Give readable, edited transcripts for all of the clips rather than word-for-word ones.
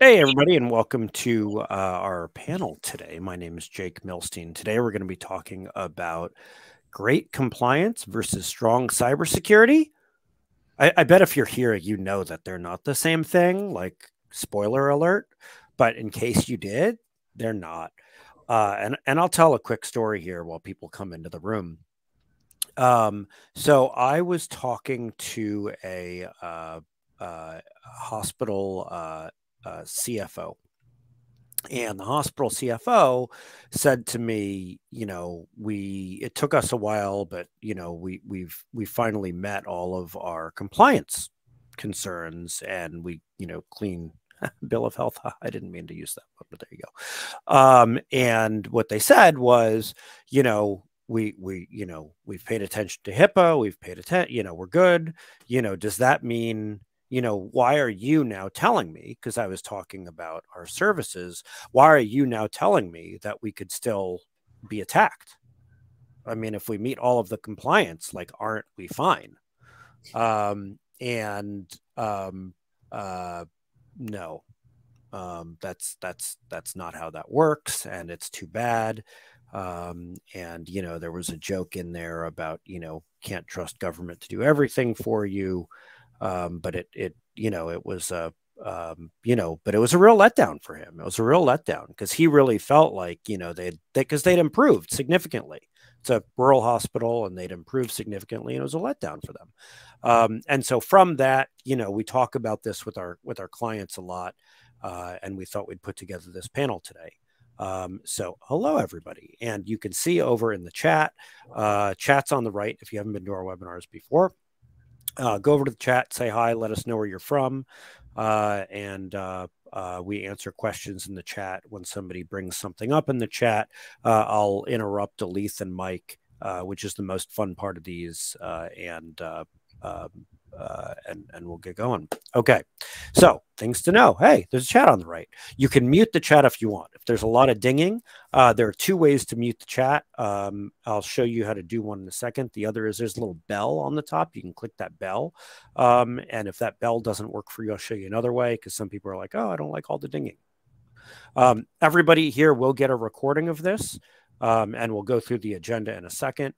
Hey, everybody, and welcome to our panel today. My name is Jake Milstein. Today, we're going to be talking about great compliance versus strong cybersecurity. I bet if you're here, you know that they're not the same thing, like spoiler alert. But in case you did, they're not. And I'll tell a quick story here while people come into the room. So I was talking to a hospital CFO. And the hospital CFO said to me, it took us a while, but we finally met all of our compliance concerns, and we clean bill of health. I didn't mean to use that, but there you go. And what they said was, we've paid attention to HIPAA, we've paid attention, we're good. Does that mean why are you now telling me, because I was talking about our services, why are you now telling me that we could still be attacked? I mean, if we meet all of the compliance, like, aren't we fine? And no, that's not how that works, and it's too bad. And there was a joke in there about can't trust government to do everything for you. But it was but it was a real letdown for him. It was a real letdown because he really felt like, they'd improved significantly. It's a rural hospital and they'd improved significantly, and it was a letdown for them. And so from that, we talk about this with our clients a lot. And we thought we'd put together this panel today. So hello, everybody. And you can see over in the chat, chat's on the right if you haven't been to our webinars before. Go over to the chat, say hi, let us know where you're from, and we answer questions in the chat. When somebody brings something up in the chat, I'll interrupt Aleth and Mike, which is the most fun part of these, and we'll get going. Okay, so things to know. Hey, there's a chat on the right. You can mute the chat if you want. If there's a lot of dinging, there are two ways to mute the chat. I'll show you how to do one in a second. The other is there's a little bell on the top. You can click that bell. And if that bell doesn't work for you, I'll show you another way, because some people are like, oh, I don't like all the dinging. Everybody here will get a recording of this, and we'll go through the agenda in a second.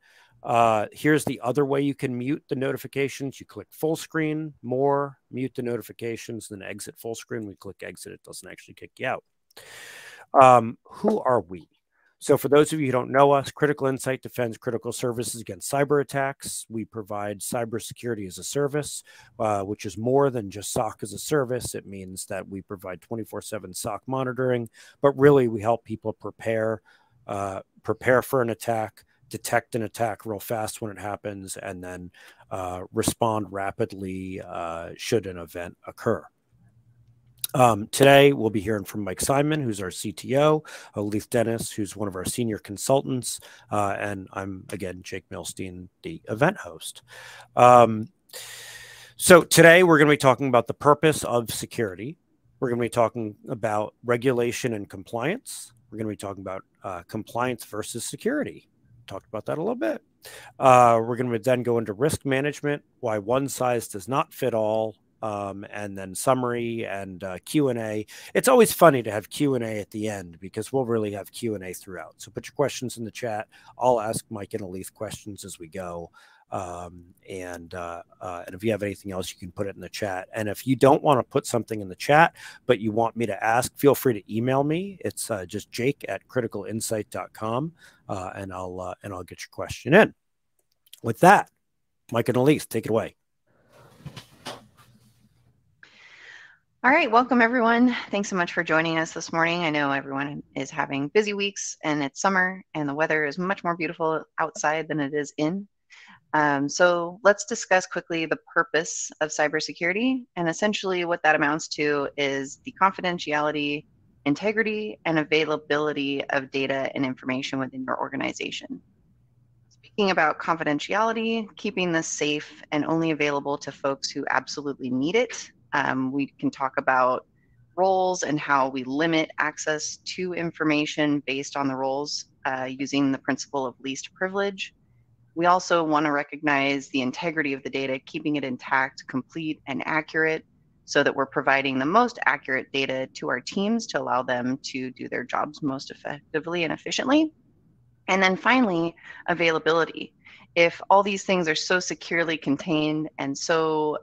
Here's the other way you can mute the notifications. You click full screen, more, mute the notifications, then exit full screen. We click exit. It doesn't actually kick you out. Who are we? So for those of you who don't know us, Critical Insight defends critical services against cyber attacks. We provide cybersecurity as a service, which is more than just SOC as a service. It means that we provide 24/7 SOC monitoring, but really we help people prepare for an attack, detect an attack real fast when it happens, and then respond rapidly should an event occur. Today, we'll be hearing from Mike Simon, who's our CTO, Aleth Dennis, who's one of our senior consultants, and I'm, again, Jake Milstein, the event host. So today, we're going to be talking about the purpose of security. We're going to be talking about regulation and compliance. We're going to be talking about compliance versus security. Talked about that a little bit. We're going to then go into risk management, why one size does not fit all, and then summary and Q&A. It's always funny to have Q&A at the end, because we'll really have Q&A throughout. So put your questions in the chat. I'll ask Mike and Aleth questions as we go. And if you have anything else, you can put it in the chat. And if you don't want to put something in the chat, but you want me to ask, feel free to email me. It's just jake@criticalinsight.com, and I'll get your question in. With that, Mike and Aleth, take it away. All right, welcome everyone. Thanks so much for joining us this morning. I know everyone is having busy weeks, and it's summer, and the weather is much more beautiful outside than it is in. So let's discuss quickly the purpose of cybersecurity, and essentially what that amounts to is the confidentiality, integrity, and availability of data and information within your organization. Speaking about confidentiality, keeping this safe and only available to folks who absolutely need it. We can talk about roles and how we limit access to information based on the roles using the principle of least privilege. We also want to recognize the integrity of the data, keeping it intact, complete, and accurate. so that we're providing the most accurate data to our teams to allow them to do their jobs most effectively and efficiently. And then finally, availability. If all these things are so securely contained and so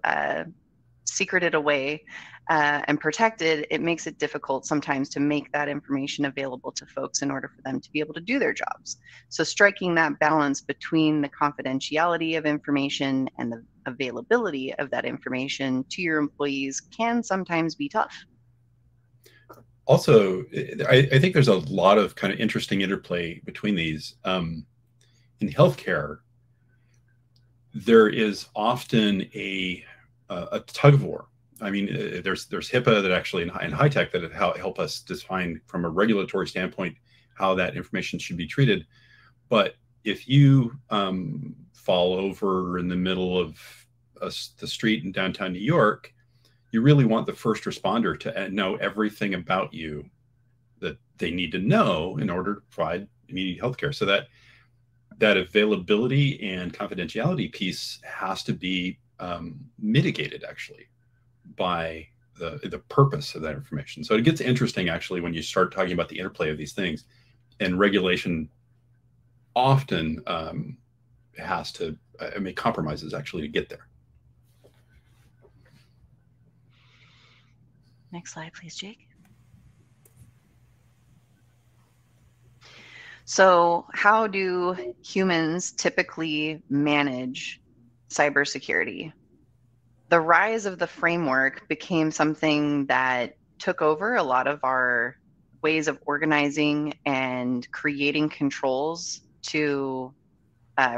secreted away and protected, it makes it difficult sometimes to make that information available to folks in order for them to be able to do their jobs. So striking that balance between the confidentiality of information and the availability of that information to your employees can sometimes be tough. Also, I think there's a lot of kind of interesting interplay between these. In healthcare, there is often a tug of war. I mean, there's HIPAA that actually in high tech that help us define from a regulatory standpoint how that information should be treated. But if you fall over in the middle of the street in downtown New York, you really want the first responder to know everything about you that they need to know in order to provide immediate healthcare. So that availability and confidentiality piece has to be mitigated actually by the purpose of that information. So it gets interesting actually when you start talking about the interplay of these things, and regulation often has to make compromises actually to get there. Next slide, please, Jake. So how do humans typically manage cybersecurity? The rise of the framework became something that took over a lot of our ways of organizing and creating controls to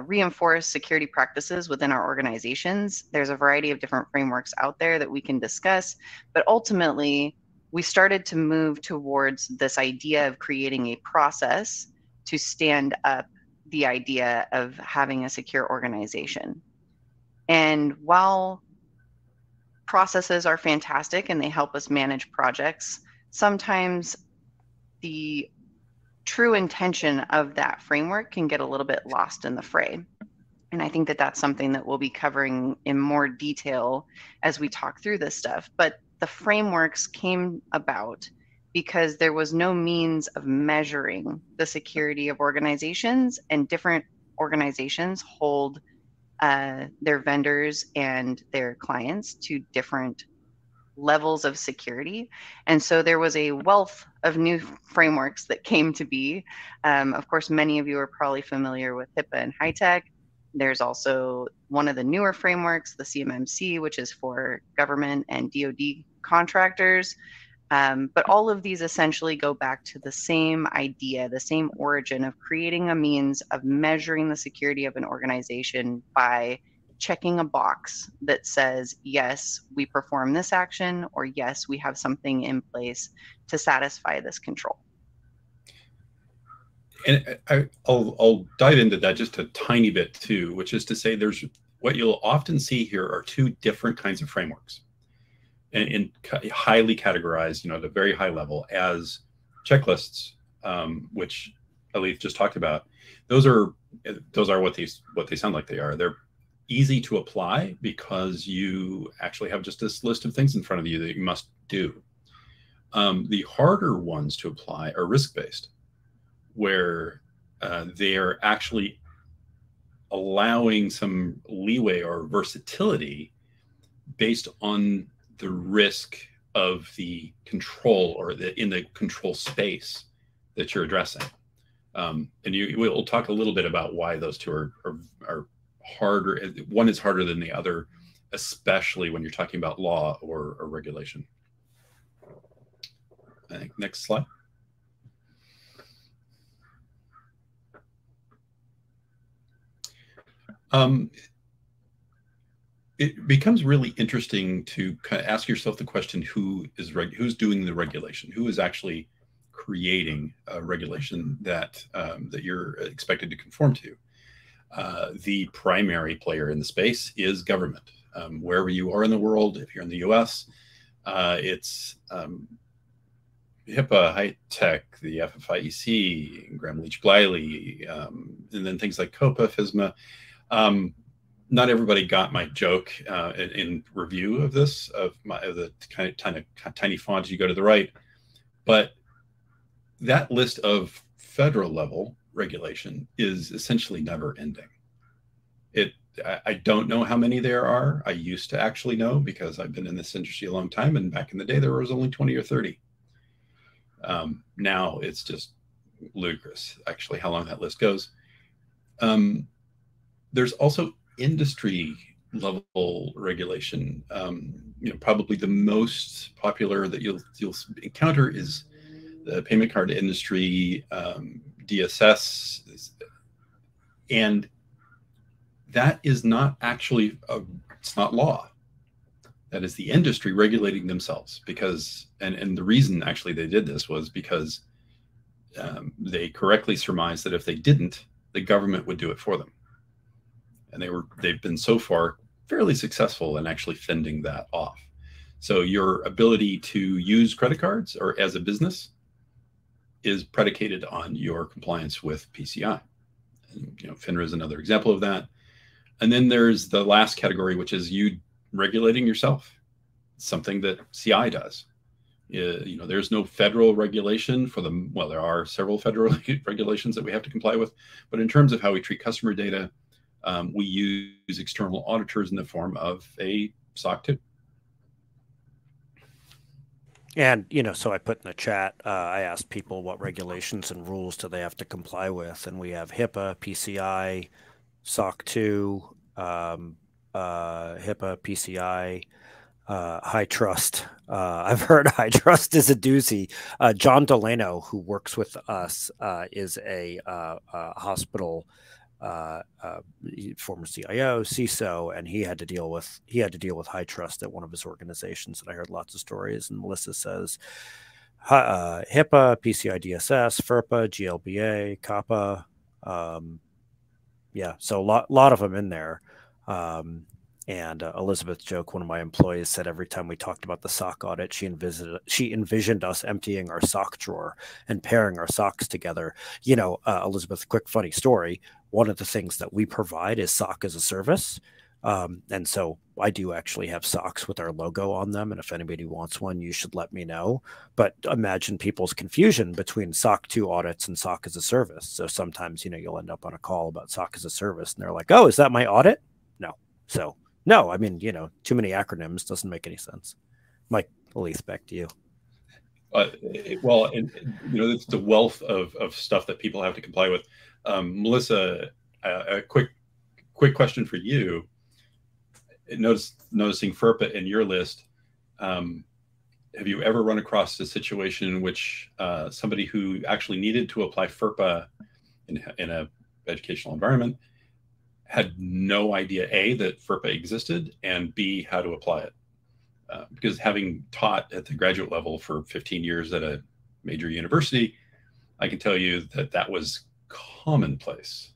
reinforce security practices within our organizations. There's a variety of different frameworks out there that we can discuss, but ultimately we started to move towards this idea of creating a process to stand up the idea of having a secure organization. And while processes are fantastic and they help us manage projects, sometimes the true intention of that framework can get a little bit lost in the fray. And I think that that's something that we'll be covering in more detail as we talk through this stuff. But the frameworks came about because there was no means of measuring the security of organizations, and different organizations hold their vendors and their clients to different levels of security. And so there was a wealth of new frameworks that came to be. Of course, many of you are probably familiar with HIPAA and high tech. There's also one of the newer frameworks, the CMMC, which is for government and DoD contractors. But all of these essentially go back to the same idea, the same origin of creating a means of measuring the security of an organization by checking a box that says, yes, we perform this action, or yes, we have something in place to satisfy this control. And I'll dive into that just a tiny bit too, which is to say there's what you'll often see here are two different kinds of frameworks, and highly categorized, at a very high level as checklists, which Alif just talked about. Those are what they sound like they are. They're easy to apply because you actually have just this list of things in front of you that you must do. The harder ones to apply are risk-based, where they are actually allowing some leeway or versatility based on the risk of the control or in the control space that you're addressing. And we'll talk a little bit about why those two are harder. One is harder than the other, especially when you're talking about law or regulation. I think next slide. It becomes really interesting to kind of ask yourself the question: who's doing the regulation? Who is actually creating a regulation that you're expected to conform to? The primary player in the space is government. Wherever you are in the world, if you're in the U.S., it's HIPAA, high tech, the FFIEC, Graham-Leach-Bliley, and then things like COPA, FISMA. not everybody got my joke in review of this, of the kind of tiny font as you go to the right. But that list of federal level regulation is essentially never ending. I don't know how many there are. I used to actually know because I've been in this industry a long time, and back in the day there was only 20 or 30. Now it's just ludicrous, actually, how long that list goes. There's also industry level regulation. Probably the most popular that you'll encounter is the payment card industry, DSS, and that is not actually it's not law. That is the industry regulating themselves, because and the reason actually they did this was because they correctly surmised that if they didn't, the government would do it for them. And they've been so far fairly successful in actually fending that off. So your ability to use credit cards or as a business is predicated on your compliance with PCI. And, FINRA is another example of that. And then there's the last category, which is you regulating yourself, something that CI does. There's no federal regulation for them. Well, there are several federal regulations that we have to comply with, but in terms of how we treat customer data, we use external auditors in the form of a SOC 2. And, so I put in the chat, I asked people what regulations and rules do they have to comply with. And we have HIPAA, PCI, SOC 2, HIPAA, PCI, high trust. I've heard high trust is a doozy. John Delano, who works with us, is a hospital former CIO, CISO, and he had to deal with high trust at one of his organizations. And I heard lots of stories. And Melissa says HIPAA, PCI DSS, FERPA, GLBA, COPPA. So a lot of them in there. And Elizabeth joke, one of my employees, said every time we talked about the SOC audit, she envisioned us emptying our sock drawer and pairing our socks together. Elizabeth, quick funny story. One of the things that we provide is SOC as a service. And so I do actually have socks with our logo on them. And if anybody wants one, you should let me know. But imagine people's confusion between SOC 2 audits and SOC as a service. So sometimes, you'll end up on a call about SOC as a service and they're like, oh, is that my audit? No. So no, I mean, too many acronyms doesn't make any sense. Mike Leith, back to you. It's the wealth of stuff that people have to comply with. Melissa, a quick question for you. Noticing FERPA in your list, have you ever run across a situation in which somebody who actually needed to apply FERPA in a educational environment had no idea, A, that FERPA existed, and B, how to apply it? Because having taught at the graduate level for 15 years at a major university, I can tell you that was commonplace.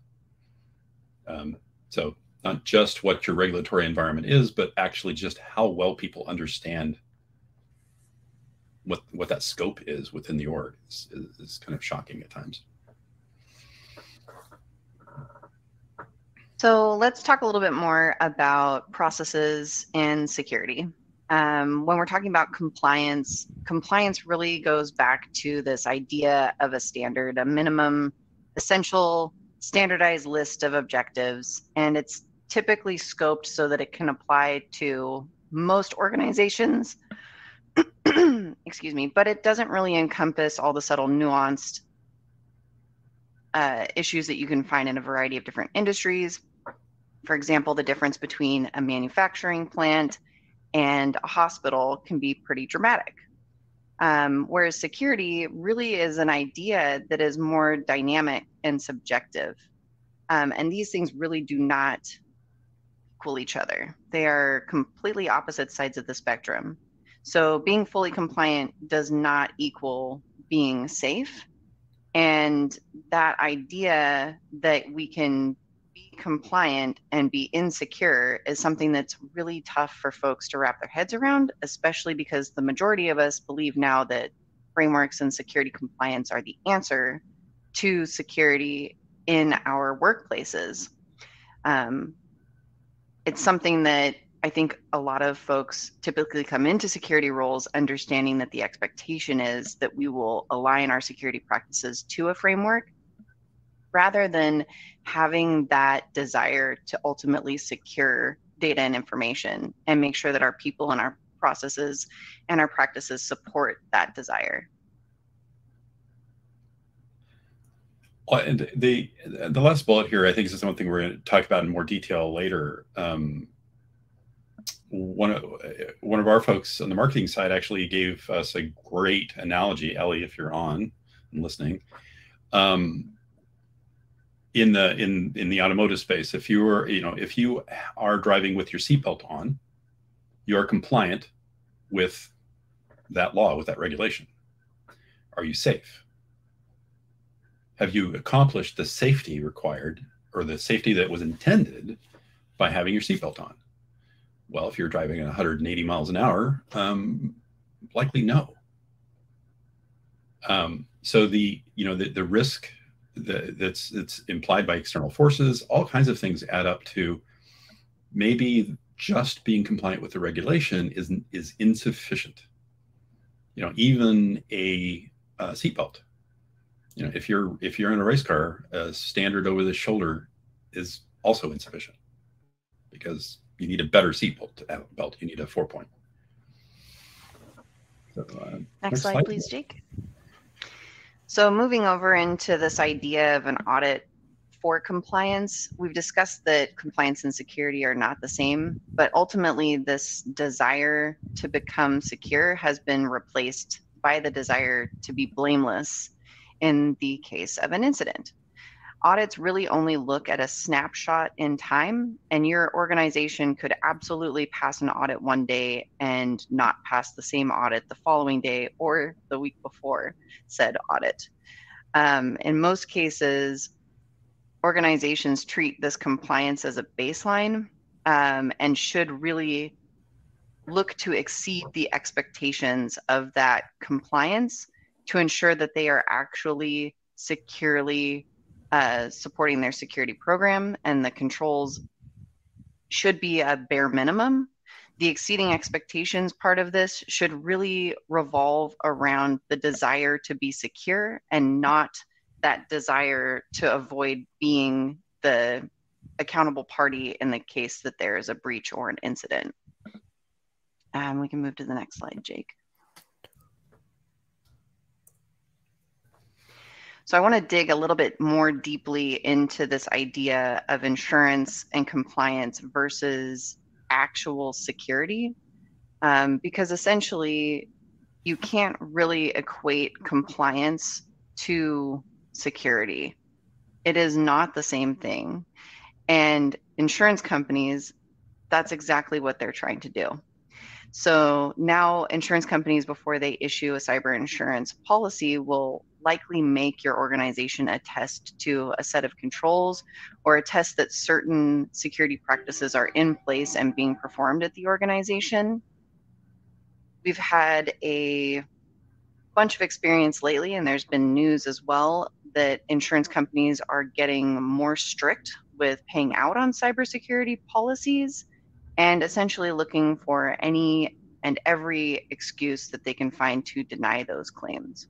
So not just what your regulatory environment is, but actually just how well people understand what that scope is within the org is kind of shocking at times. So let's talk a little bit more about processes and security. When we're talking about compliance really goes back to this idea of a standard, a minimum, essential, standardized list of objectives. And it's typically scoped so that it can apply to most organizations, excuse me, but it doesn't really encompass all the subtle nuanced issues that you can find in a variety of different industries. For example, the difference between a manufacturing plant and a hospital can be pretty dramatic. Whereas security really is an idea that is more dynamic and subjective. And these things really do not equal each other. They are completely opposite sides of the spectrum. So being fully compliant does not equal being safe. And that idea that we can be compliant and be insecure is something that's really tough for folks to wrap their heads around, especially because the majority of us believe now that frameworks and security compliance are the answer to security in our workplaces. it's something that I think a lot of folks typically come into security roles understanding that the expectation is that we will align our security practices to a framework rather than having that desire to ultimately secure data and information and make sure that our people and our processes and our practices support that desire. And the last bullet here, I think, is something we're going to talk about in more detail later. One of our folks on the marketing side actually gave us a great analogy. Ellie, if you're on and listening, in the automotive space, if you are driving with your seatbelt on, you are compliant with that law, with that regulation. Are you safe? Have you accomplished the safety required, or the safety that was intended by having your seatbelt on? Well, if you're driving at 180 miles an hour, likely no. So the risk that's implied by external forces, all kinds of things add up to maybe just being compliant with the regulation is insufficient. Even a seatbelt. If you're in a race car, a standard over the shoulder is also insufficient, because you need a better seatbelt. You need a 4-point. So, next slide, please, Jake. So moving over into this idea of an audit for compliance, we've discussed that compliance and security are not the same, but ultimately this desire to become secure has been replaced by the desire to be blameless in the case of an incident. Audits really only look at a snapshot in time, and your organization could absolutely pass an audit one day and not pass the same audit the following day or the week before said audit. In most cases, organizations treat this compliance as a baseline and should really look to exceed the expectations of that compliance to ensure that they are actually securely supporting their security program, and the controls should be a bare minimum. The exceeding expectations part of this should really revolve around the desire to be secure and not that desire to avoid being the accountable party in the case that there is a breach or an incident. We can move to the next slide, Jake. So I want to dig a little bit more deeply into this idea of insurance and compliance versus actual security, because essentially you can't really equate compliance to security. It is not the same thing. And insurance companies, that's exactly what they're trying to do. So now insurance companies, before they issue a cyber insurance policy, will likely make your organization attest to a set of controls or attest that certain security practices are in place and being performed at the organization. We've had a bunch of experience lately, and there's been news as well, that insurance companies are getting more strict with paying out on cybersecurity policies and essentially looking for any and every excuse that they can find to deny those claims.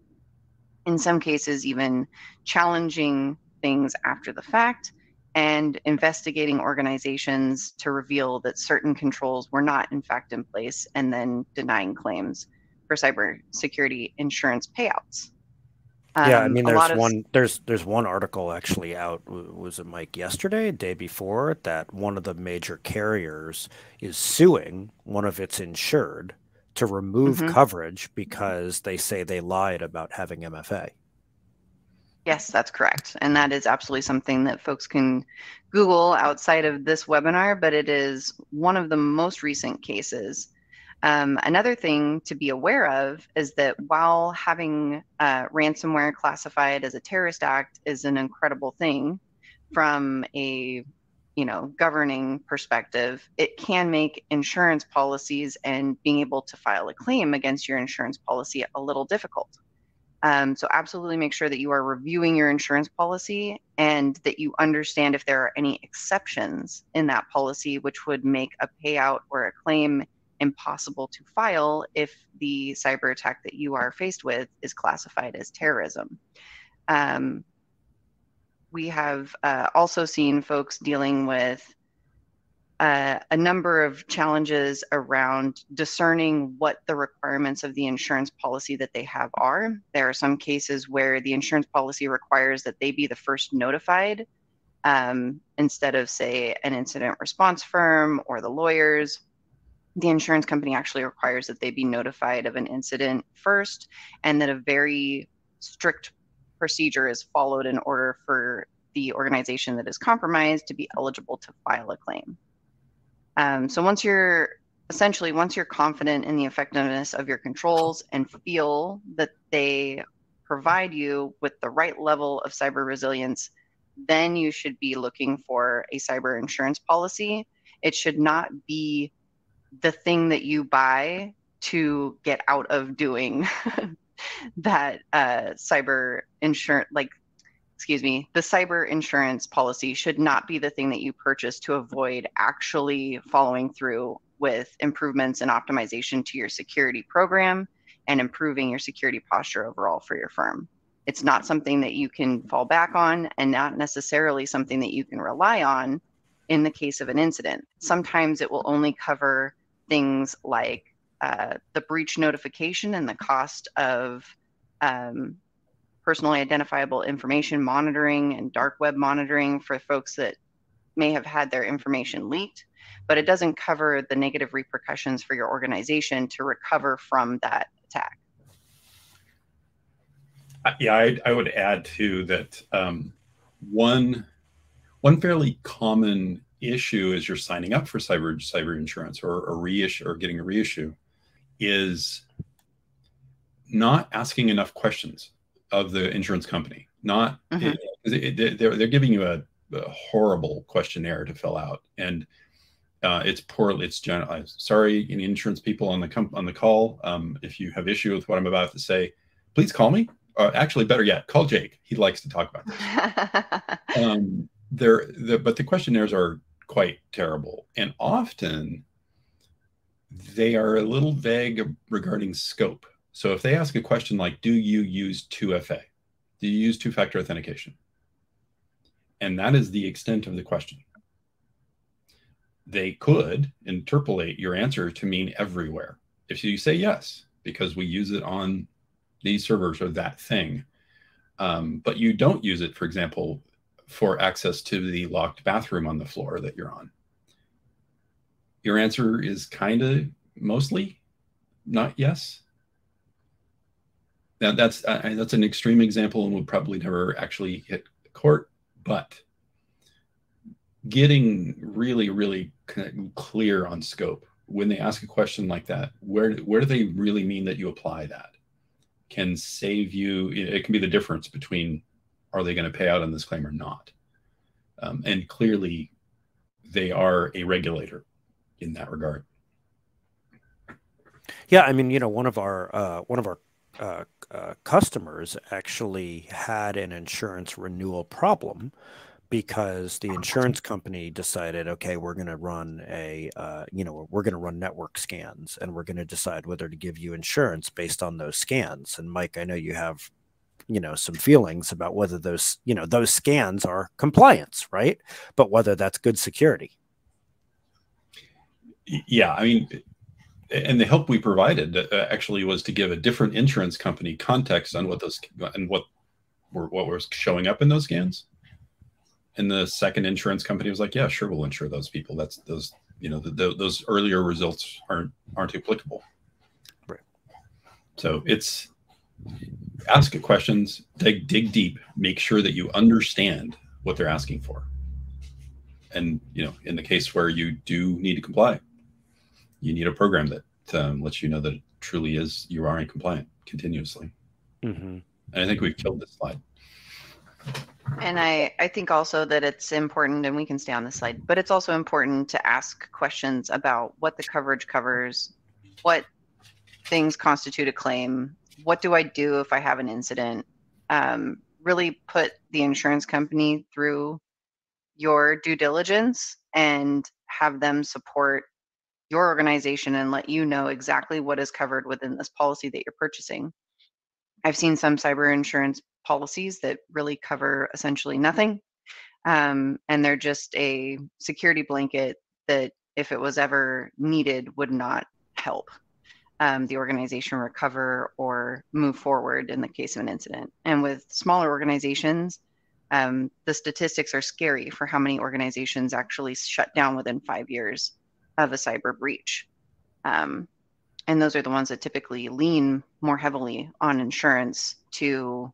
In some cases, even challenging things after the fact and investigating organizations to reveal that certain controls were not in fact in place, and then denying claims for cybersecurity insurance payouts. Yeah, I mean, there's one article actually out, was it Mike, yesterday, day before, that one of the major carriers is suing one of its insured to remove coverage because they say they lied about having MFA. Yes, that's correct. And that is absolutely something that folks can Google outside of this webinar, but it is one of the most recent cases. Another thing to be aware of is that while having ransomware classified as a terrorist act is an incredible thing from a governing perspective, it can make insurance policies and being able to file a claim against your insurance policy a little difficult. So absolutely make sure that you are reviewing your insurance policy and that you understand if there are any exceptions in that policy, which would make a payout or a claim impossible to file if the cyber attack that you are faced with is classified as terrorism. We have also seen folks dealing with a number of challenges around discerning what the requirements of the insurance policy that they have are. There are some cases where the insurance policy requires that they be the first notified instead of, say, an incident response firm or the lawyers. The insurance company actually requires that they be notified of an incident first, and that a very strict procedure is followed in order for the organization that is compromised to be eligible to file a claim. So once you're confident in the effectiveness of your controls and feel that they provide you with the right level of cyber resilience, then you should be looking for a cyber insurance policy. It should not be the thing that you buy to get out of doing that cyber insurance, the cyber insurance policy should not be the thing that you purchase to avoid actually following through with improvements and optimization to your security program and improving your security posture overall for your firm. It's not something that you can fall back on, and not necessarily something that you can rely on in the case of an incident. Sometimes it will only cover things like the breach notification and the cost of personally identifiable information monitoring and dark web monitoring for folks that may have had their information leaked, but it doesn't cover the negative repercussions for your organization to recover from that attack. Yeah, I would add too that one fairly common issue as you're signing up for cyber insurance or a reissue or getting a reissue is not asking enough questions of the insurance company. Not they're giving you a horrible questionnaire to fill out, and it's poorly. It's sorry, any insurance people on the call. If you have issue with what I'm about to say, please call me. Actually, better yet, call Jake. He likes to talk about this. But the questionnaires are quite terrible, and often they are a little vague regarding scope. So if they ask a question like, do you use 2FA? Do you use two-factor authentication? And that is the extent of the question. They could interpolate your answer to mean everywhere. If you say yes, because we use it on these servers or that thing, but you don't use it, for example, for access to the locked bathroom on the floor that you're on, your answer is kind of mostly not yes. Now that's an extreme example and would probably never actually hit court, but getting really, really clear on scope when they ask a question like that, where do they really mean that you apply that, can save you. It can be the difference between are they going to pay out on this claim or not. And clearly they are a regulator in that regard. Yeah, I mean, one of our customers actually had an insurance renewal problem because the insurance company decided, okay, we're going to run we're going to run network scans, and we're going to decide whether to give you insurance based on those scans. And Mike, I know you have, some feelings about whether those scans are compliance, right? But whether that's good security. Yeah, I mean, and the help we provided actually was to give a different insurance company context on what was showing up in those scans. And the second insurance company was like, yeah, sure, we'll insure those people. That's those, those earlier results aren't applicable. Right. So it's ask questions, dig deep, make sure that you understand what they're asking for. And, in the case where you do need to comply, you need a program that lets you know that it truly is, you are in compliant continuously. Mm-hmm. And I think we've killed this slide. And I think also that it's important, and we can stay on this slide, but it's also important to ask questions about what the coverage covers, what things constitute a claim, what do I do if I have an incident? Really put the insurance company through your due diligence and have them support your organization and let you know exactly what is covered within this policy that you're purchasing. I've seen some cyber insurance policies that really cover essentially nothing. And they're just a security blanket that, if it was ever needed, would not help the organization recover or move forward in the case of an incident. And with smaller organizations, the statistics are scary for how many organizations actually shut down within 5 years of a cyber breach. And those are the ones that typically lean more heavily on insurance to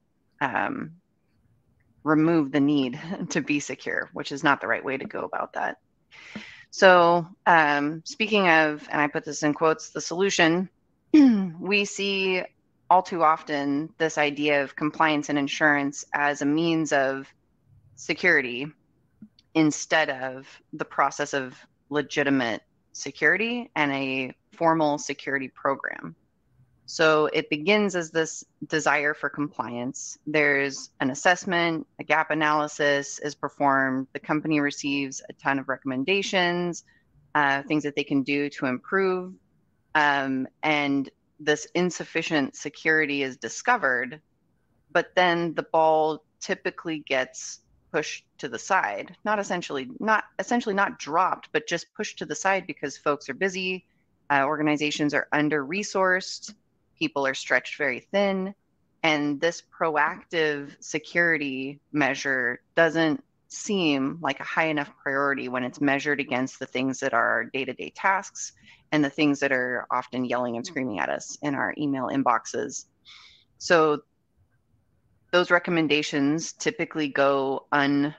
remove the need to be secure, which is not the right way to go about that. So speaking of, and I put this in quotes, the solution, we see all too often this idea of compliance and insurance as a means of security instead of the process of legitimate security and a formal security program. So it begins as this desire for compliance. There's an assessment, a gap analysis is performed. The company receives a ton of recommendations, things that they can do to improve. And this insufficient security is discovered, but then the ball typically gets pushed to the side, not essentially not dropped, but just pushed to the side because folks are busy, organizations are under-resourced, people are stretched very thin, and this proactive security measure doesn't seem like a high enough priority when it's measured against the things that are our day-to-day tasks and the things that are often yelling and screaming at us in our email inboxes. So those recommendations typically go undone,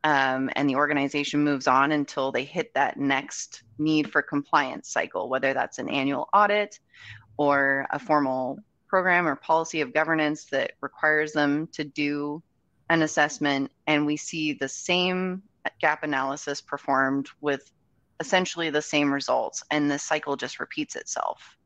and the organization moves on until they hit that next need for compliance cycle, whether that's an annual audit or a formal program or policy of governance that requires them to do an assessment. And we see the same gap analysis performed with essentially the same results, and the cycle just repeats itself.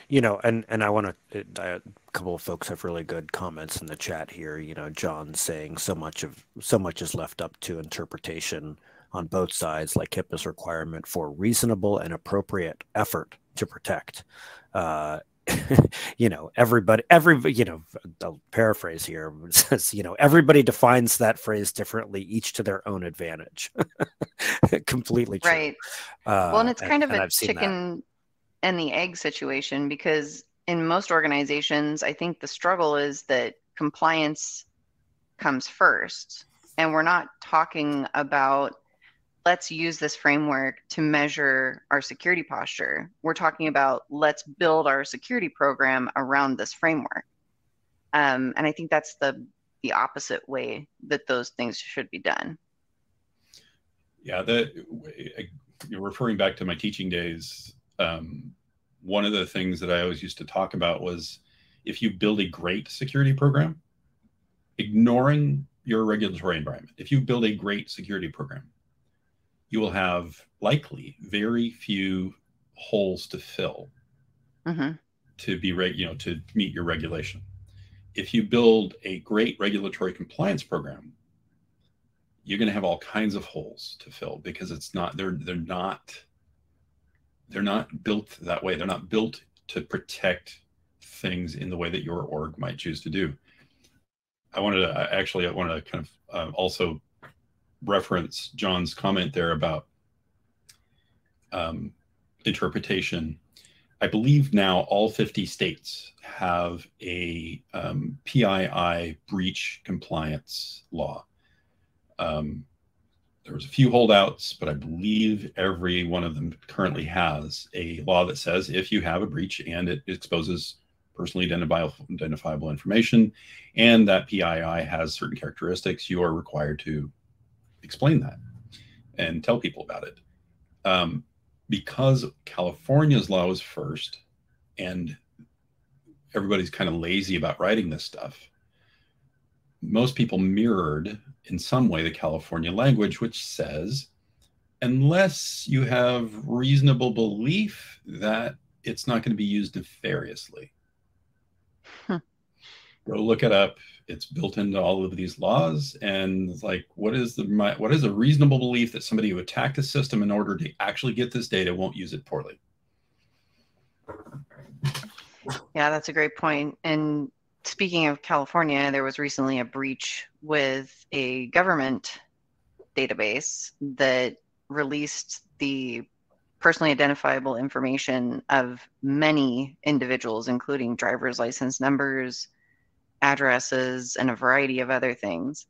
You know, and I want to, a couple of folks have really good comments in the chat here. You know, John saying so much is left up to interpretation on both sides, like HIPAA's requirement for reasonable and appropriate effort to protect. You know, everybody, you know, I'll paraphrase here, it says, you know, everybody defines that phrase differently, each to their own advantage. Completely true. Right. Well, and it's kind of a I've seen chicken and the egg situation, because in most organizations, I think the struggle is that compliance comes first. And we're not talking about, let's use this framework to measure our security posture. We're talking about, let's build our security program around this framework. And I think that's the opposite way that those things should be done. Yeah, referring back to my teaching days, one of the things that I always used to talk about was, if you build a great security program, ignoring your regulatory environment, if you build a great security program, you will have likely very few holes to fill to be to meet your regulation. If you build a great regulatory compliance program, you're going to have all kinds of holes to fill, because it's not they're not built that way. They're not built to protect things in the way that your org might choose to do. I want to kind of also reference John's comment there about interpretation. I believe now all 50 states have a PII breach compliance law. There was a few holdouts, but I believe every one of them currently has a law that says if you have a breach and it exposes personally identifiable information, and that PII has certain characteristics, you are required to explain that and tell people about it. Because California's law was first, and everybody's kind of lazy about writing this stuff, most people mirrored in some way the California language, which says unless you have reasonable belief that it's not going to be used nefariously. Go look it up. It's built into all of these laws. And it's like, what is a reasonable belief that somebody who attacked a system in order to actually get this data won't use it poorly? Yeah, that's a great point. And speaking of California, there was recently a breach with a government database that released the personally identifiable information of many individuals, including driver's license numbers, addresses, and a variety of other things.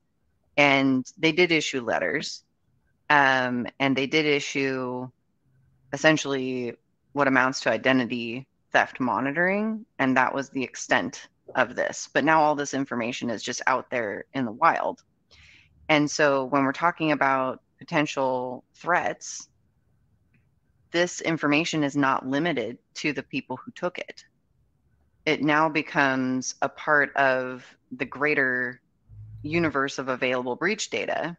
And they did issue letters, and they did issue essentially what amounts to identity theft monitoring, and that was the extent of this. But now all this information is just out there in the wild. And so when we're talking about potential threats, this information is not limited to the people who took it. It now becomes a part of the greater universe of available breach data.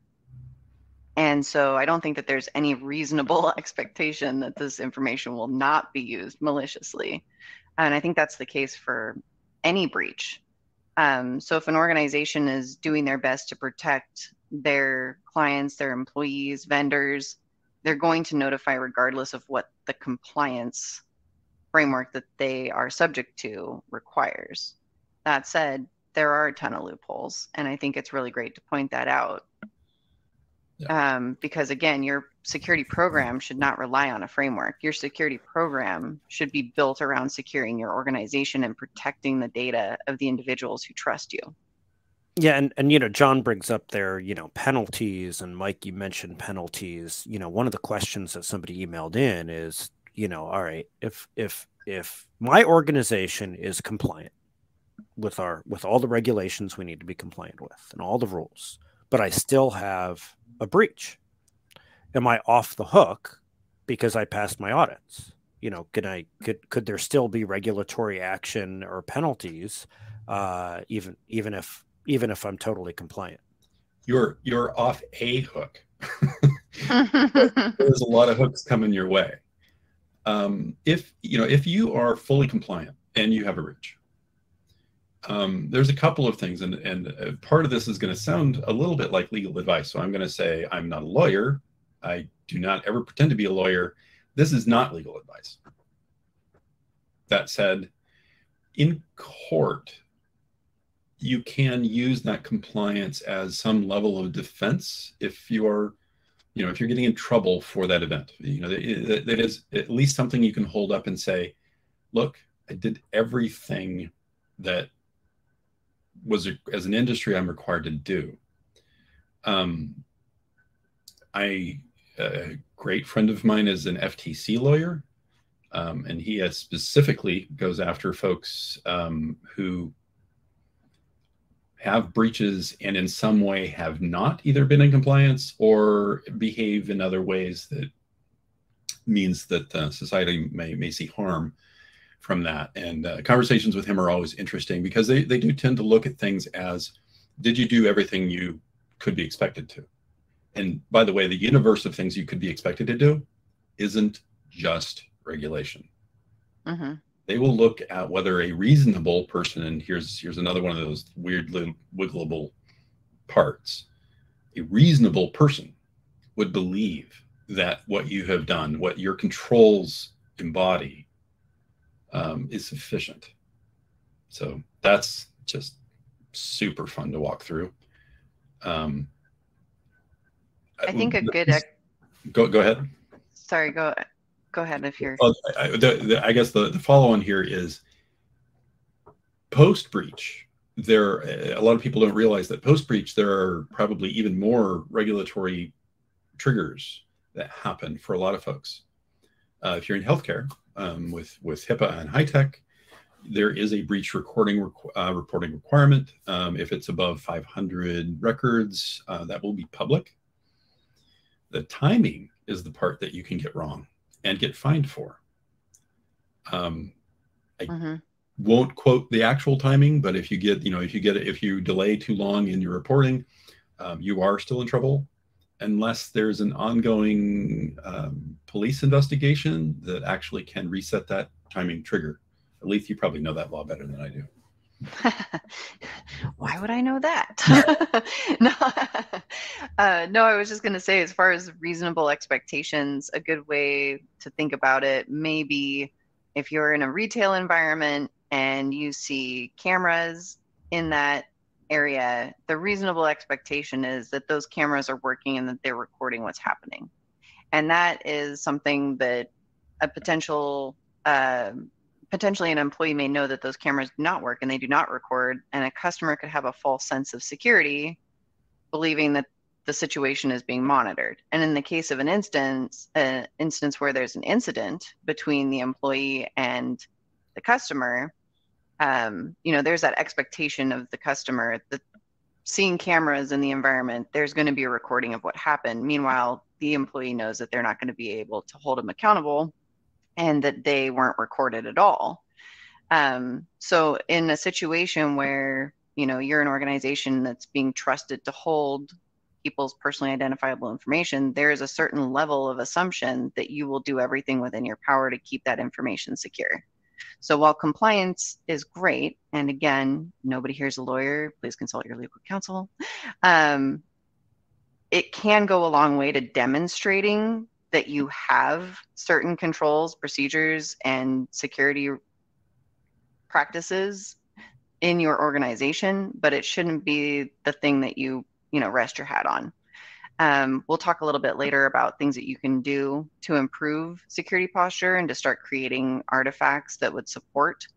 And so I don't think that there's any reasonable expectation that this information will not be used maliciously. And I think that's the case for any breach. So if an organization is doing their best to protect their clients, their employees, vendors, they're going to notify regardless of what the compliance framework that they are subject to requires. That said, there are a ton of loopholes, and I think it's really great to point that out. Yeah. Because again, your security program should not rely on a framework. Your security program should be built around securing your organization and protecting the data of the individuals who trust you. Yeah, and you know, John brings up there, you know, penalties, and Mike, you mentioned penalties. You know, one of the questions that somebody emailed in is, you know, all right, if my organization is compliant with all the regulations we need to be compliant with and all the rules, but I still have a breach, am I off the hook because I passed my audits? You know, could there still be regulatory action or penalties, even if I'm totally compliant? You're off a hook. There's a lot of hooks coming your way. If you are fully compliant and you have a breach, there's a couple of things, and part of this is going to sound a little bit like legal advice. So I'm going to say I'm not a lawyer. I do not ever pretend to be a lawyer. This is not legal advice. That said, in court, you can use that compliance as some level of defense if you're getting in trouble for that event. You know, that is at least something you can hold up and say, look, I did everything that was, as an industry, I'm required to do. A great friend of mine is an FTC lawyer, and he specifically goes after folks who have breaches and in some way have not either been in compliance or behave in other ways that means that society may see harm from that. And conversations with him are always interesting because they do tend to look at things as, did you do everything you could be expected to? And by the way, the universe of things you could be expected to do isn't just regulation. Mm-hmm. They will look at whether a reasonable person, and here's another one of those weird little wiggleable parts, a reasonable person would believe that what you have done, what your controls embody, is sufficient. So that's just super fun to walk through. I think a good... Go ahead. Sorry, go ahead if you're... I guess the follow-on here is post-breach. A lot of people don't realize that post-breach, there are probably even more regulatory triggers that happen for a lot of folks. If you're in healthcare, with HIPAA and high tech, there is a breach reporting requirement. If it's above 500 records, that will be public. The timing is the part that you can get wrong and get fined for. I won't quote the actual timing, but if you delay too long in your reporting, you are still in trouble. unless there's an ongoing police investigation that actually can reset that timing trigger. At least you probably know that law better than I do. Why would I know that? No, I was just going to say, as far as reasonable expectations, a good way to think about it may be if you're in a retail environment and you see cameras in that area, the reasonable expectation is that those cameras are working and that they're recording what's happening. And that is something that a potentially an employee may know that those cameras do not work and they do not record, and a customer could have a false sense of security, believing that the situation is being monitored. And in the case of an instance where there's an incident between the employee and the customer, there's that expectation of the customer that seeing cameras in the environment, there's going to be a recording of what happened. Meanwhile, the employee knows that they're not going to be able to hold them accountable and that they weren't recorded at all. So in a situation where, you're an organization that's being trusted to hold people's personally identifiable information, there is a certain level of assumption that you will do everything within your power to keep that information secure. So while compliance is great, and again, nobody here is a lawyer, please consult your legal counsel, it can go a long way to demonstrating that you have certain controls, procedures, and security practices in your organization, but it shouldn't be the thing that you rest your hat on. We'll talk a little bit later about things that you can do to improve security posture and to start creating artifacts that would support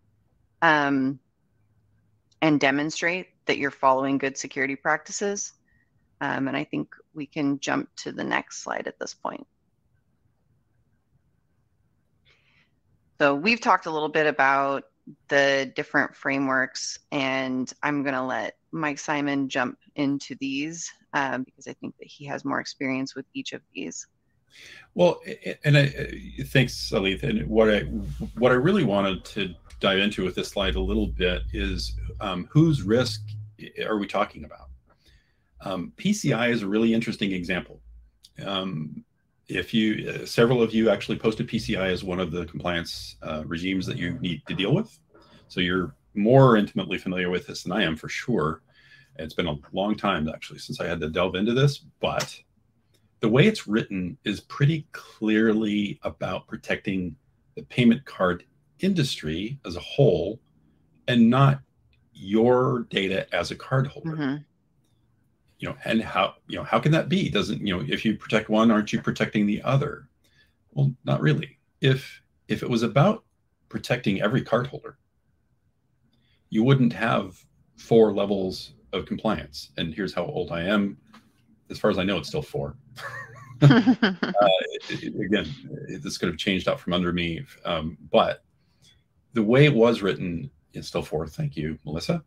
and demonstrate that you're following good security practices. And I think we can jump to the next slide at this point. So we've talked a little bit about the different frameworks, and I'm going to let Mike Simon jump into these because I think that he has more experience with each of these. Well, and thanks, Alith. And what I really wanted to dive into with this slide a little bit is whose risk are we talking about? PCI is a really interesting example. Several of you actually posted PCI as one of the compliance regimes that you need to deal with. So you're more intimately familiar with this than I am, for sure. It's been a long time, actually, since I had to delve into this. But the way it's written is pretty clearly about protecting the payment card industry as a whole and not your data as a cardholder. Mm-hmm. And how can that be? If you protect one, aren't you protecting the other? Well, not really. If it was about protecting every cardholder, you wouldn't have 4 levels of compliance. And here's how old I am. As far as I know, it's still 4. Again, this could have changed out from under me. But the way it was written, it's still 4. Thank you, Melissa.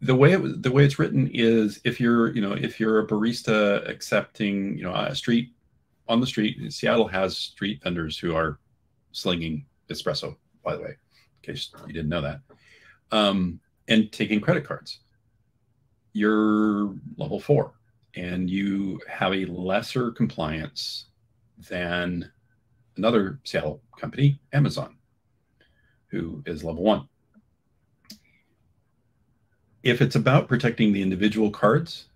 The way it's written is if you're a barista accepting on the street, Seattle has street vendors who are slinging espresso, by the way, in case you didn't know that, and taking credit cards. You're level 4 and you have a lesser compliance than another Seattle company, Amazon, who is level 1. If it's about protecting the individual cards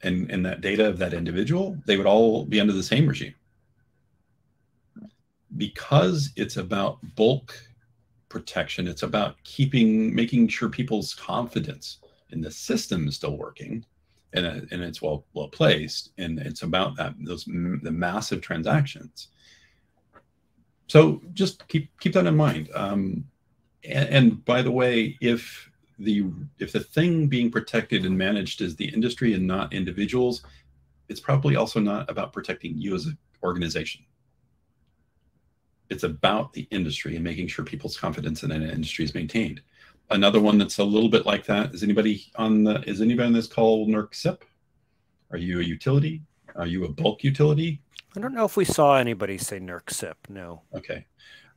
and that data of that individual, they would all be under the same regime. Because it's about bulk protection, it's about making sure people's confidence in the system is still working and it's well placed, and it's about the massive transactions. So just keep that in mind. And by the way, if the thing being protected and managed is the industry and not individuals, it's probably also not about protecting you as an organization. It's about the industry and making sure people's confidence in an industry is maintained. Another one that's a little bit like that is anybody on this call NERC-CIP? Are you a utility? Are you a bulk utility? I don't know if we saw anybody say NERC-CIP. No. Okay.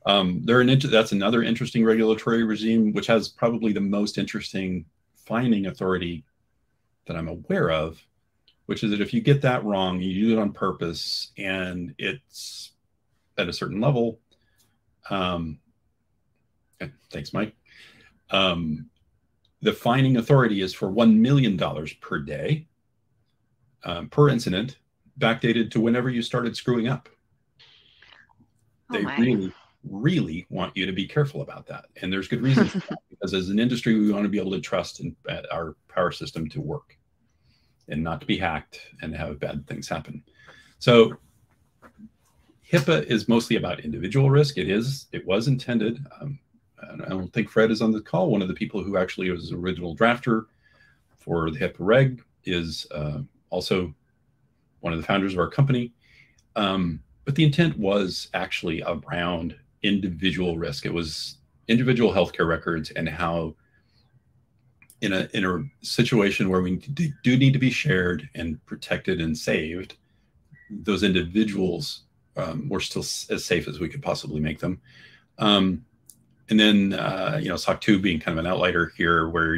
That's another interesting regulatory regime, which has probably the most interesting fining authority that I'm aware of, which is that if you get that wrong, you do it on purpose, and it's at a certain level. Thanks, Mike. The fining authority is for $1 million per day, per incident, backdated to whenever you started screwing up. They really want you to be careful about that. And there's good reason for that, because as an industry, we want to be able to trust our power system to work and not to be hacked and have bad things happen. So HIPAA is mostly about individual risk. It was intended. I don't think Fred is on the call. One of the people who actually was the original drafter for the HIPAA reg is also one of the founders of our company. But the intent was actually around individual risk. It was individual healthcare records, and how in a situation where we do need to be shared and protected and saved, those individuals were still as safe as we could possibly make them. And then, SOC 2 being kind of an outlier here, where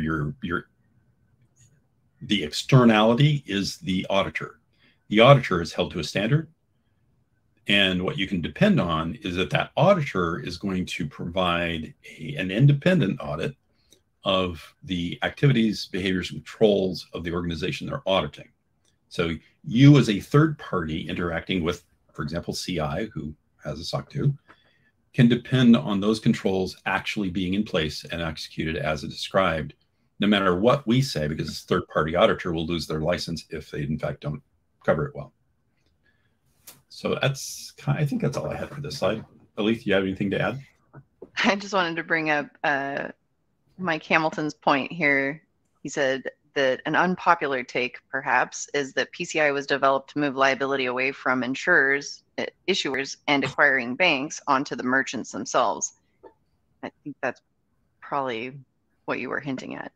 the externality is the auditor. The auditor is held to a standard. And what you can depend on is that auditor is going to provide an independent audit of the activities, behaviors, and controls of the organization they're auditing. So you, as a third party interacting with, for example, CI, who has a SOC 2, can depend on those controls actually being in place and executed as described, no matter what we say, because this third-party auditor will lose their license if they, in fact, don't cover it well. So I think that's all I had for this slide. Aleth, you have anything to add? I just wanted to bring up Mike Hamilton's point here. He said that an unpopular take, perhaps, is that PCI was developed to move liability away from insurers, issuers, and acquiring banks onto the merchants themselves. I think that's probably what you were hinting at.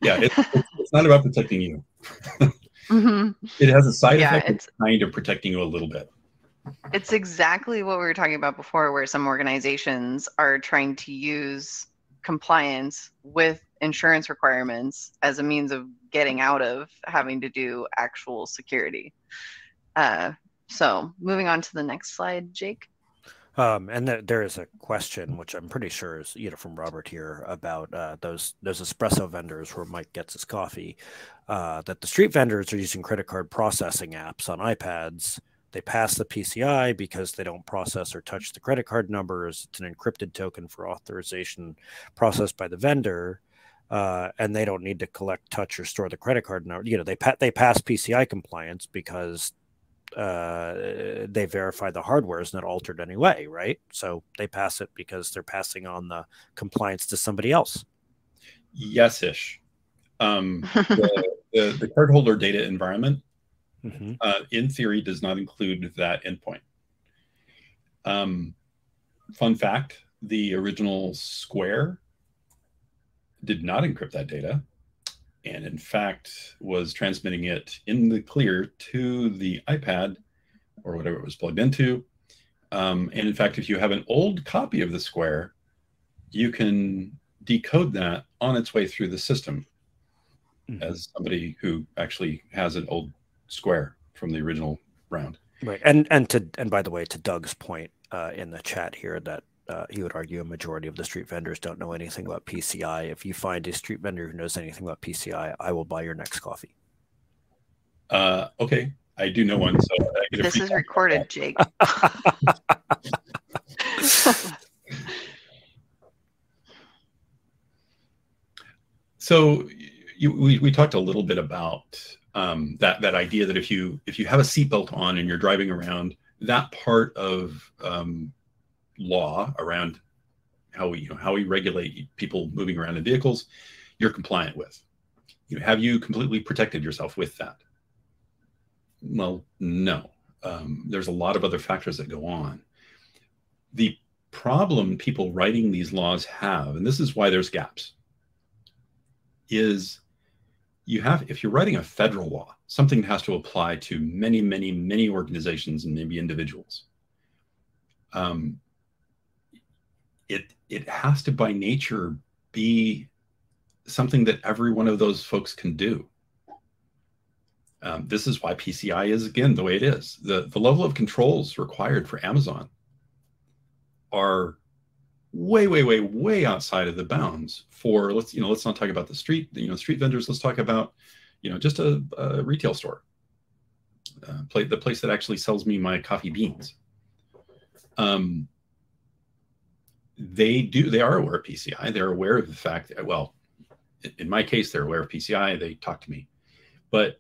Yeah, it's not about protecting you. Mm-hmm. It has a side effect of kind of protecting you a little bit. It's exactly what we were talking about before, where some organizations are trying to use compliance with insurance requirements as a means of getting out of having to do actual security. So moving on to the next slide, Jake. And there is a question, which I'm pretty sure is from Robert here, about those espresso vendors where Mike gets his coffee, that the street vendors are using credit card processing apps on iPads. They pass the PCI because they don't process or touch the credit card numbers. It's an encrypted token for authorization processed by the vendor, and they don't need to collect, touch, or store the credit card number. They pass PCI compliance because they verify the hardware is not altered anyway, right? So they pass it because they're passing on the compliance to somebody else. Yes-ish. The cardholder data environment, in theory, does not include that endpoint. Fun fact, the original Square did not encrypt that data, and in fact was transmitting it in the clear to the iPad or whatever it was plugged into. And in fact, if you have an old copy of the Square, you can decode that on its way through the system, as somebody who actually has an old Square from the original round. Right. And by the way, to Doug's point in the chat here, that he would argue a majority of the street vendors don't know anything about PCI. If you find a street vendor who knows anything about PCI, I will buy your next coffee. Okay, I do know one. So this is recorded, Jake. So we talked a little bit about that idea that if you have a seatbelt on and you're driving around, that part of law around how we regulate people moving around in vehicles, you're compliant with. Have you completely protected yourself with that? Well, no. There's a lot of other factors that go on. The problem people writing these laws have, and this is why there's gaps, is if you're writing a federal law, something that has to apply to many, many, many organizations and maybe individuals. It has to by nature be something that every one of those folks can do. This is why PCI is, again, the way it is. The level of controls required for Amazon are way outside of the bounds for, let's not talk about the street vendors. Let's talk about, just a retail store, the place that actually sells me my coffee beans. They are aware of PCI. They're aware of the fact that, well, in my case, they're aware of PCI. They talk to me, but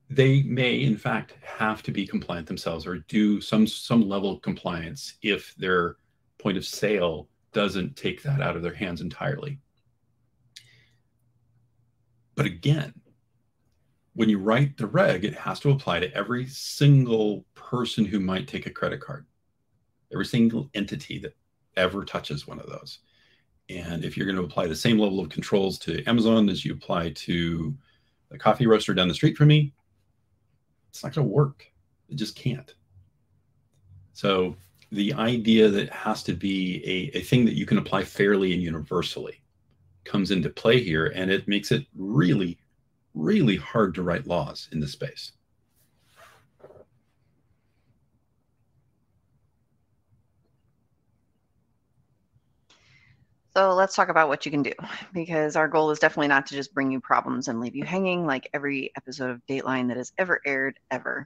they may, in fact, have to be compliant themselves or do some level of compliance if their point of sale doesn't take that out of their hands entirely. But again, when you write the reg, it has to apply to every single person who might take a credit card, every single entity that ever touches one of those. And if you're going to apply the same level of controls to Amazon as you apply to the coffee roaster down the street from me, it's not going to work. It just can't. So the idea that it has to be a thing that you can apply fairly and universally comes into play here, and it makes it really, really hard to write laws in this space. So let's talk about what you can do, because our goal is definitely not to just bring you problems and leave you hanging like every episode of Dateline that has ever aired ever.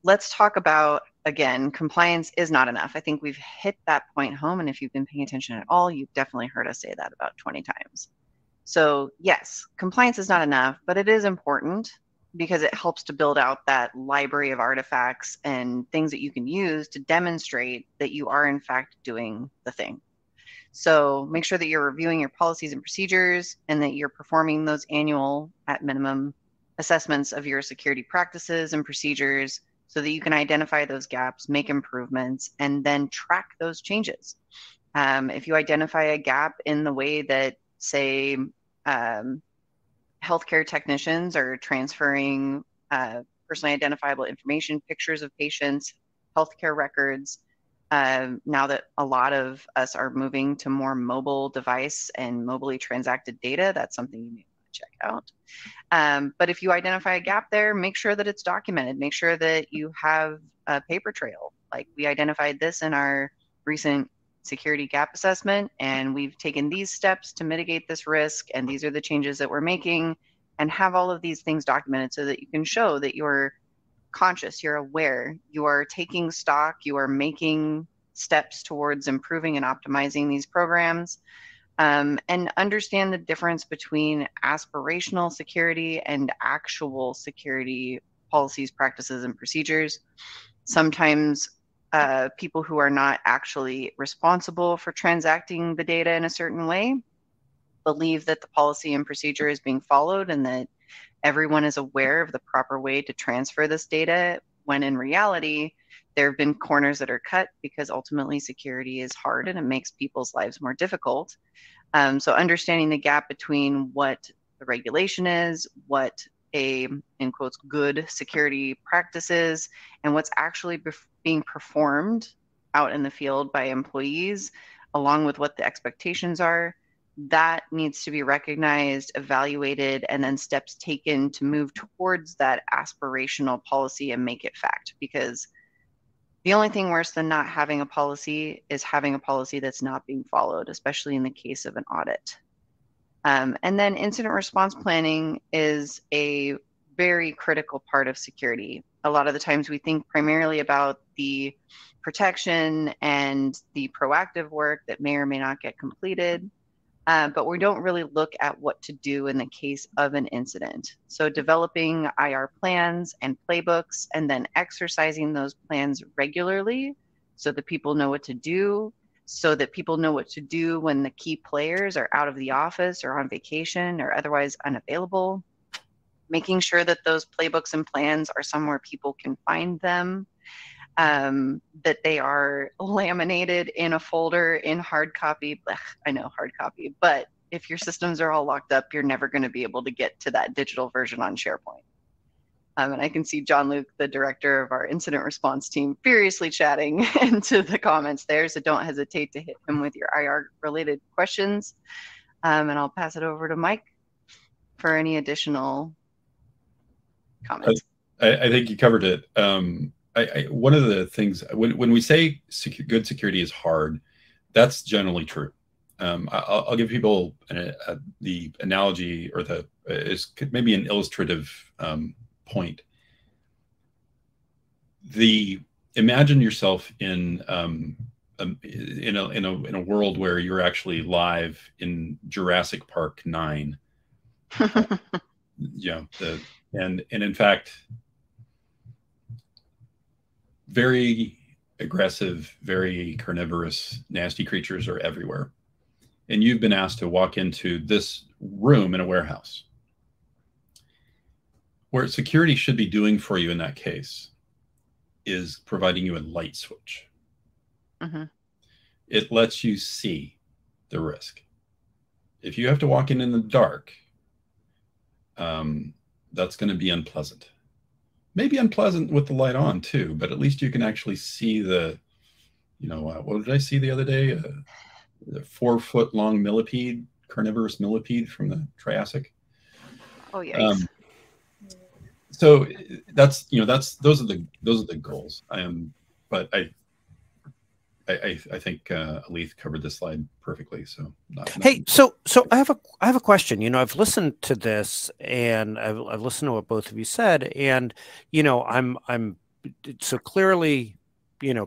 Let's talk about, again, compliance is not enough. I think we've hit that point home, and if you've been paying attention at all, you've definitely heard us say that about 20 times. So yes, compliance is not enough, but it is important because it helps to build out that library of artifacts and things that you can use to demonstrate that you are in fact doing the thing. So make sure that you're reviewing your policies and procedures and that you're performing those annual, at minimum, assessments of your security practices and procedures so that you can identify those gaps, make improvements, and then track those changes. If you identify a gap in the way that, say, healthcare technicians are transferring personally identifiable information, pictures of patients, healthcare records, now that a lot of us are moving to more mobile device and mobily transacted data, that's something you may want to check out. But if you identify a gap there, make sure that it's documented. Make sure that you have a paper trail. Like, we identified this in our recent security gap assessment, and we've taken these steps to mitigate this risk, and these are the changes that we're making, and have all of these things documented so that you can show that you're conscious, you're aware, you are taking stock, you are making steps towards improving and optimizing these programs, and understand the difference between aspirational security and actual security policies, practices, and procedures. Sometimes people who are not actually responsible for transacting the data in a certain way believe that the policy and procedure is being followed and that everyone is aware of the proper way to transfer this data, when in reality, there have been corners that are cut because ultimately security is hard and it makes people's lives more difficult. So understanding the gap between what the regulation is, what a, in quotes, good security practice is, and what's actually being performed out in the field by employees, along with what the expectations are, that needs to be recognized, evaluated, and then steps taken to move towards that aspirational policy and make it fact. Because the only thing worse than not having a policy is having a policy that's not being followed, especially in the case of an audit. And then incident response planning is a very critical part of security. A lot of the times we think primarily about the protection and the proactive work that may or may not get completed. But we don't really look at what to do in the case of an incident. So developing IR plans and playbooks, and then exercising those plans regularly so that people know what to do, so that people know what to do when the key players are out of the office or on vacation or otherwise unavailable. Making sure that those playbooks and plans are somewhere people can find them. That they are laminated in a folder in hard copy. I know, hard copy, but if your systems are all locked up, you're never going to be able to get to that digital version on SharePoint. And I can see John Luke, the director of our incident response team, furiously chatting into the comments there, so don't hesitate to hit him with your IR related questions. And I'll pass it over to Mike. for any additional comments. I think you covered it. One of the things when we say good security is hard, that's generally true. I'll give people the analogy, or is maybe an illustrative point. Imagine yourself in a world where you're actually live in Jurassic Park 9. And in fact, very aggressive, very carnivorous, nasty creatures are everywhere. And you've been asked to walk into this room in a warehouse. Where security should be doing for you in that case is providing you a light switch. Mm-hmm. It lets you see the risk. If you have to walk in the dark, that's going to be unpleasant. Maybe unpleasant with the light on too, but at least you can actually see the, what did I see the other day? The 4-foot-long millipede, carnivorous millipede from the Triassic. Oh, yikes. So those are the goals. But I think Aleth covered this slide perfectly. So hey, so I have a question. I've listened to this, and I've listened to what both of you said, and I'm so clearly,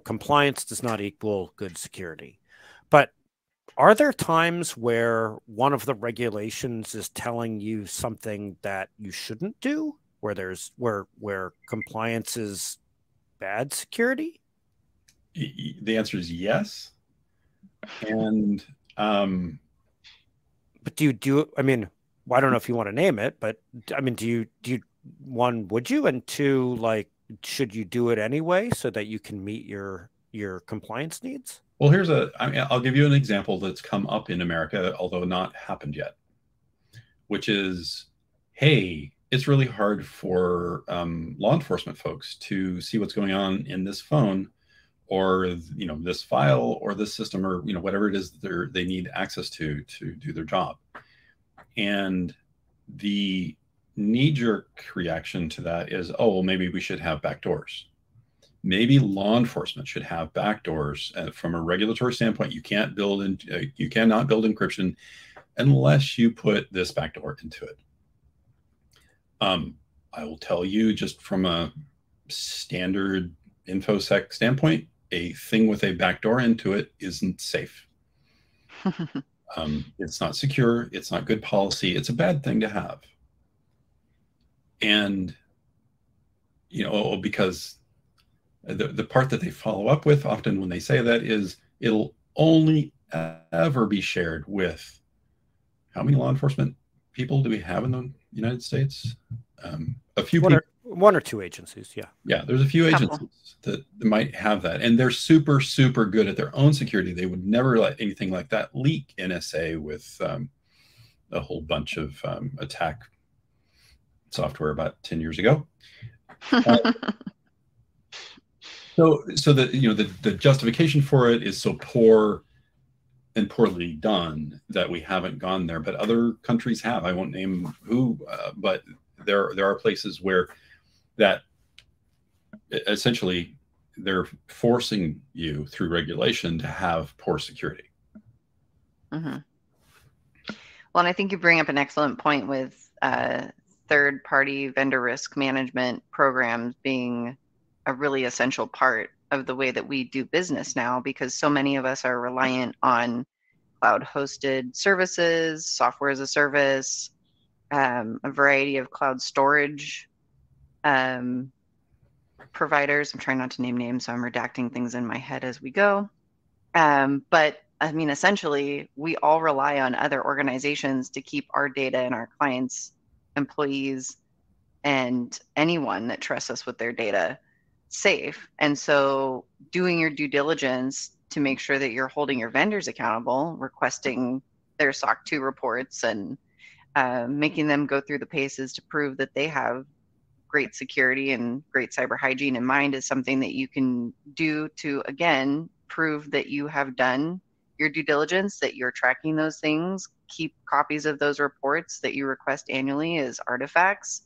compliance does not equal good security. But are there times where one of the regulations is telling you something that you shouldn't do, where compliance is bad security? The answer is yes. And but do you I mean, well, I don't know if you want to name it, but I mean, do you one, would you, and two, like, should you do it anyway so that you can meet your compliance needs? Well, I'll give you an example that's come up in America, although not happened yet, which is, hey, it's really hard for law enforcement folks to see what's going on in this phone, or this file, or this system, or whatever it is that they need access to do their job. And the knee-jerk reaction to that is, oh, well, maybe we should have backdoors. Maybe law enforcement should have backdoors. From a regulatory standpoint, you cannot build encryption unless you put this backdoor into it. I will tell you, just from a standard InfoSec standpoint, a thing with a backdoor into it isn't safe. It's not secure. It's not good policy. It's a bad thing to have. And, because the part that they follow up with often when they say that is, it'll only ever be shared with, how many law enforcement people do we have in the United States? A few people. One or two agencies, yeah. Yeah, there's a few agencies that might have that, and they're super, super good at their own security. They would never let anything like that leak NSA with a whole bunch of attack software about 10 years ago. So the justification for it is so poor and poorly done that we haven't gone there, but other countries have. I won't name who, but there are places where that essentially they're forcing you through regulation to have poor security. Mm-hmm. Well, and I think you bring up an excellent point with third-party vendor risk management programs being a really essential part of the way that we do business now, because so many of us are reliant on cloud-hosted services, software as a service, a variety of cloud storage providers. I'm trying not to name names, so I'm redacting things in my head as we go. But I mean, essentially, we all rely on other organizations to keep our data and our clients, employees, and anyone that trusts us with their data safe. And so doing your due diligence to make sure that you're holding your vendors accountable, requesting their SOC 2 reports, and making them go through the paces to prove that they have great security and great cyber hygiene in mind is something that you can do to, again, prove that you have done your due diligence, that you're tracking those things keep copies of those reports that you request annually as artifacts.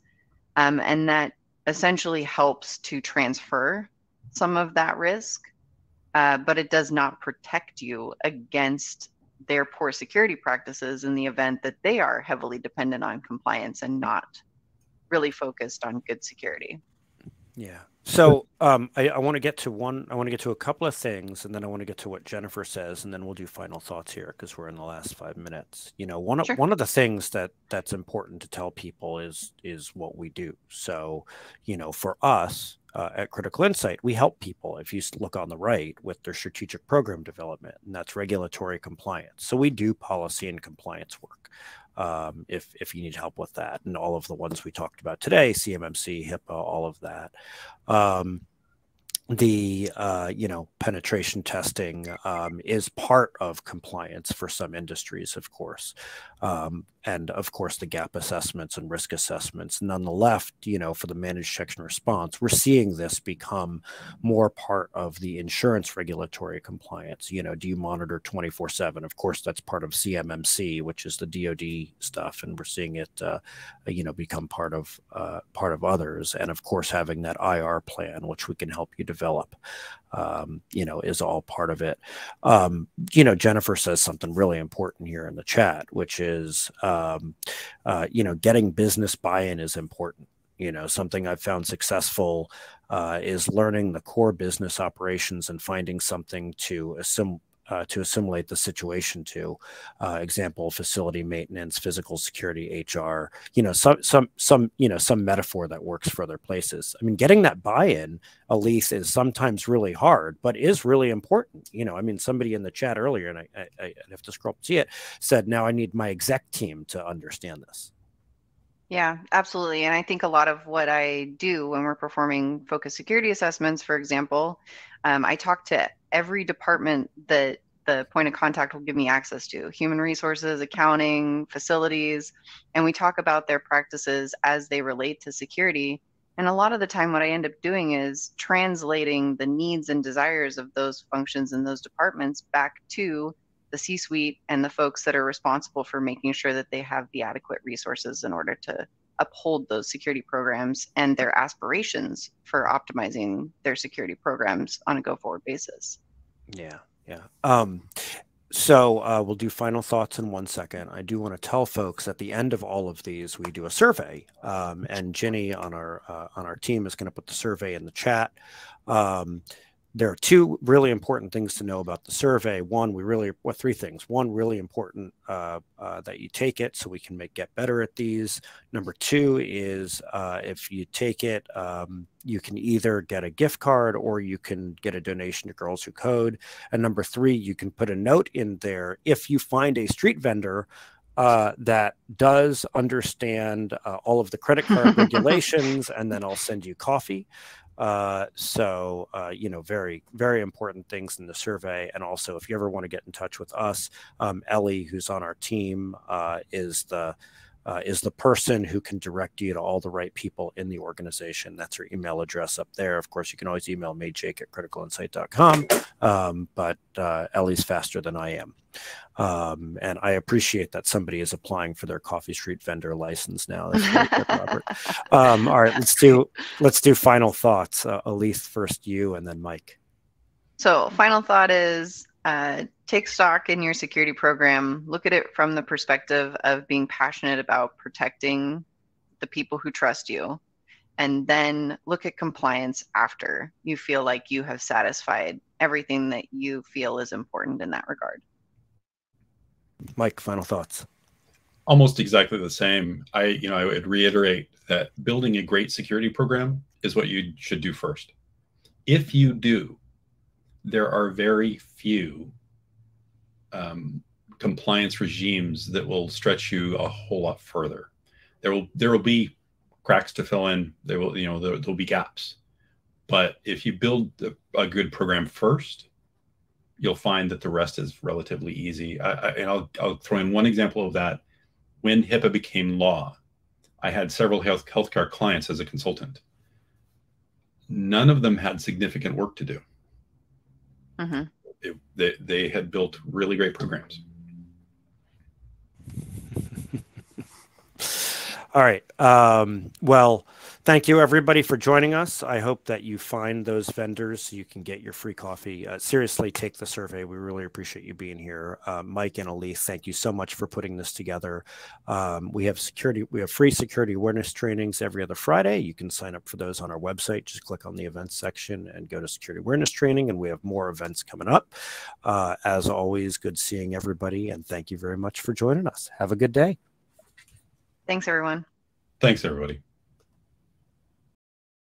And that essentially helps to transfer some of that risk, but it does not protect you against their poor security practices in the event that they are heavily dependent on compliance and not really focused on good security. Yeah. So I want to get to I want to get to a couple of things, and then I want to get to what Jennifer says, and then we'll do final thoughts here because we're in the last 5 minutes. You know, Sure. one of the things that's important to tell people is what we do. So, you know, for us at Critical Insight, we help people, if you look on the right, with their strategic program development, and that's regulatory compliance. So we do policy and compliance work. If you need help with that, and all of the ones we talked about today, CMMC, HIPAA, all of that. You know, penetration testing is part of compliance for some industries, of course. And of course, the gap assessments and risk assessments. And on the left, you know, for the managed detection response, we're seeing this become more part of the insurance regulatory compliance. You know, do you monitor 24/7? Of course, that's part of CMMC, which is the DoD stuff. And we're seeing it, you know, become part of others. And of course, having that IR plan, which we can help you develop, you know, is all part of it. You know, Jennifer says something really important here in the chat, which is, you know, getting business buy-in is important. You know, something I've found successful is learning the core business operations and finding something to assimilate the situation to. Example, facility maintenance, physical security, HR, you know, some metaphor that works for other places. I mean, getting that buy-in, Elise, is sometimes really hard, but is really important. You know, I mean, somebody in the chat earlier, and I have to scroll up to see it, said, now I need my exec team to understand this. Yeah, absolutely. And I think a lot of what I do when we're performing focus security assessments, for example, I talk to every department that the point of contact will give me access to: human resources, accounting, facilities, and we talk about their practices as they relate to security. And a lot of the time, what I end up doing is translating the needs and desires of those functions and those departments back to the C-suite and the folks that are responsible for making sure that they have the adequate resources in order to uphold those security programs and their aspirations for optimizing their security programs on a go-forward basis. Yeah, yeah. So we'll do final thoughts in 1 second. I do want to tell folks at the end of all of these, we do a survey, and Ginny on our team is going to put the survey in the chat. There are 2 really important things to know about the survey. One, three things. One, really important that you take it so we can get better at these. Number 2 is if you take it, you can either get a gift card or you can get a donation to Girls Who Code. And number 3, you can put a note in there if you find a street vendor that does understand all of the credit card regulations, and then I'll send you coffee. You know, very, very important things in the survey. And also, if you ever want to get in touch with us, Ellie, who's on our team, is the person who can direct you to all the right people in the organization. That's her email address up there. Of course, you can always email me, jake@criticalinsight.com. But Ellie's faster than I am. And I appreciate that somebody is applying for their coffee street vendor license now. That's very good, Robert. All right, let's do final thoughts. Elise, first you, and then Mike. So final thought is take stock in your security program. Look at it from the perspective of being passionate about protecting the people who trust you. And then look at compliance after you feel like you have satisfied everything that you feel is important in that regard. Mike, final thoughts. Almost exactly the same. I would reiterate that building a great security program is what you should do first. If you do, there are very few compliance regimes that will stretch you a whole lot further. There will be cracks to fill in. There'll be gaps. But if you build a good program first, you'll find that the rest is relatively easy. And I'll throw in one example of that. When HIPAA became law, I had several healthcare clients as a consultant. None of them had significant work to do. Mm-hmm. They had built really great programs. All right. Well, thank you everybody for joining us. I hope that you find those vendors so you can get your free coffee. Seriously, take the survey. We really appreciate you being here. Mike and Elise, thank you so much for putting this together. We have free security awareness trainings every other Friday. You can sign up for those on our website. Just click on the events section and go to security awareness training, and we have more events coming up. As always, good seeing everybody, and thank you very much for joining us. Have a good day. Thanks, everyone. Thanks, everybody.